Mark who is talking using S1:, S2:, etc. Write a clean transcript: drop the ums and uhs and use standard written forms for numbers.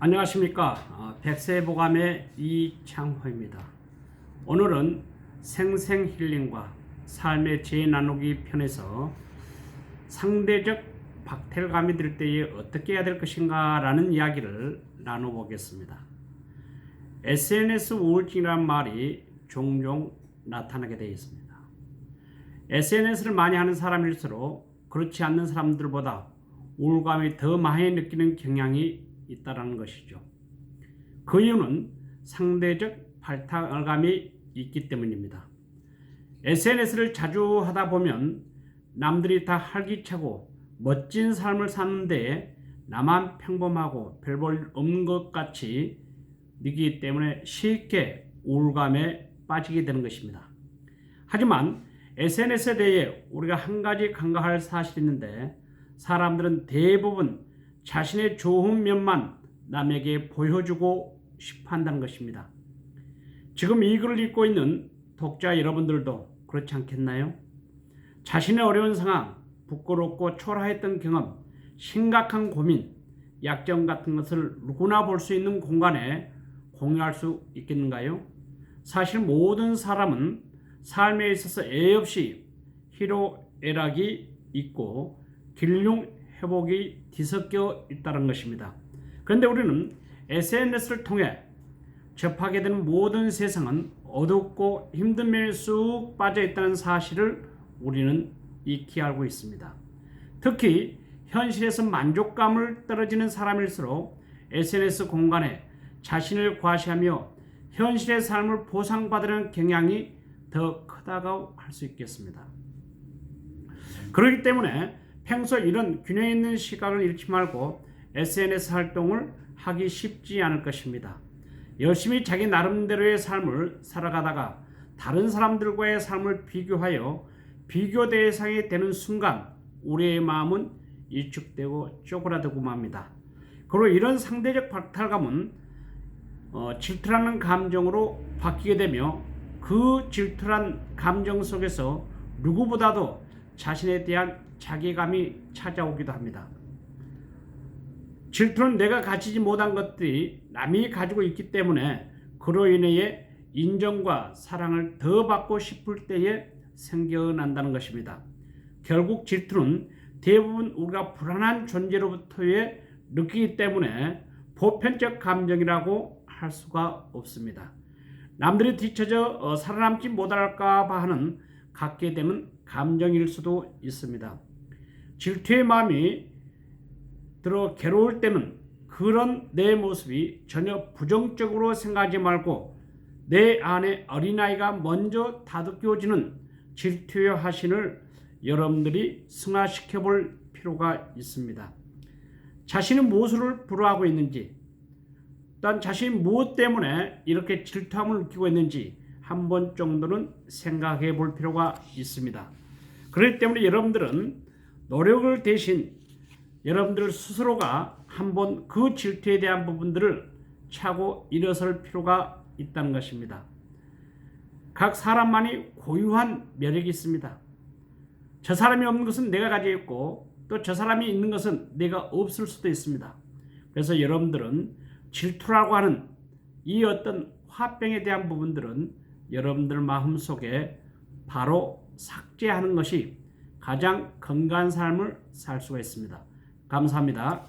S1: 안녕하십니까. 백세보감의 이창호입니다. 오늘은 생생힐링과 삶의 재나누기 편에서 상대적 박탈감이 들 때에 어떻게 해야 될 것인가 라는 이야기를 나눠보겠습니다. SNS 우울증이라는 말이 종종 나타나게 되어 있습니다. SNS를 많이 하는 사람일수록 그렇지 않는 사람들보다 우울감이 더 많이 느끼는 경향이 있다라는 것이죠. 그 이유는 상대적 박탈감이 있기 때문입니다. SNS를 자주 하다 보면 남들이 다 활기차고 멋진 삶을 사는데 나만 평범하고 별 볼 없는 것 같이 느끼기 때문에 쉽게 우울감에 빠지게 되는 것입니다. 하지만 SNS에 대해 우리가 한 가지 간과할 사실이 있는데, 사람들은 대부분 자신의 좋은 면만 남에게 보여주고 싶어 한다는 것입니다. 지금 이 글을 읽고 있는 독자 여러분들도 그렇지 않겠나요? 자신의 어려운 상황, 부끄럽고 초라했던 경험, 심각한 고민, 약점 같은 것을 누구나 볼 수 있는 공간에 공유할 수 있겠는가요? 사실 모든 사람은 삶에 있어서 애 없이 희로애락이 있고 길흉 회복이 뒤섞여 있다는 것입니다. 그런데 우리는 SNS를 통해 접하게 되는 모든 세상은 어둡고 힘든 면에 쑥 빠져 있다는 사실을 우리는 익히 알고 있습니다. 특히 현실에서 만족감을 떨어지는 사람일수록 SNS 공간에 자신을 과시하며 현실의 삶을 보상받으려는 경향이 더 크다고 할 수 있겠습니다. 그렇기 때문에 평소 이런 균형 있는 시각을 잃지 말고 SNS 활동을 하기 쉽지 않을 것입니다. 열심히 자기 나름대로의 삶을 살아가다가 다른 사람들과의 삶을 비교하여 비교 대상이 되는 순간 우리의 마음은 위축되고 쪼그라들고 맙니다. 그리고 이런 상대적 박탈감은 질투라는 감정으로 바뀌게 되며 그 질투란 감정 속에서 누구보다도 자신에 대한 자괴감이 찾아오기도 합니다. 질투는 내가 가지지 못한 것들이 남이 가지고 있기 때문에 그로 인해 인정과 사랑을 더 받고 싶을 때에 생겨난다는 것입니다. 결국 질투는 대부분 우리가 불안한 존재로부터의 느끼기 때문에 보편적 감정이라고 할 수가 없습니다. 남들이 뒤처져 살아남지 못할까 봐 하는 갖게 되는 감정일 수도 있습니다. 질투의 마음이 들어 괴로울 때는 그런 내 모습이 전혀 부정적으로 생각하지 말고 내 안에 어린아이가 먼저 다독여지는 질투의 화신을 여러분들이 승화시켜 볼 필요가 있습니다. 자신이 무엇을 불허하고 있는지, 또한 자신이 무엇 때문에 이렇게 질투함을 느끼고 있는지 한 번 정도는 생각해 볼 필요가 있습니다. 그렇기 때문에 여러분들은 노력을 대신 여러분들 스스로가 한번 그 질투에 대한 부분들을 차고 일어설 필요가 있다는 것입니다. 각 사람만이 고유한 매력이 있습니다. 저 사람이 없는 것은 내가 가지고 있고 또 저 사람이 있는 것은 내가 없을 수도 있습니다. 그래서 여러분들은 질투라고 하는 이 어떤 화병에 대한 부분들은 여러분들 마음속에 바로 삭제하는 것이 가장 건강한 삶을 살 수가 있습니다. 감사합니다.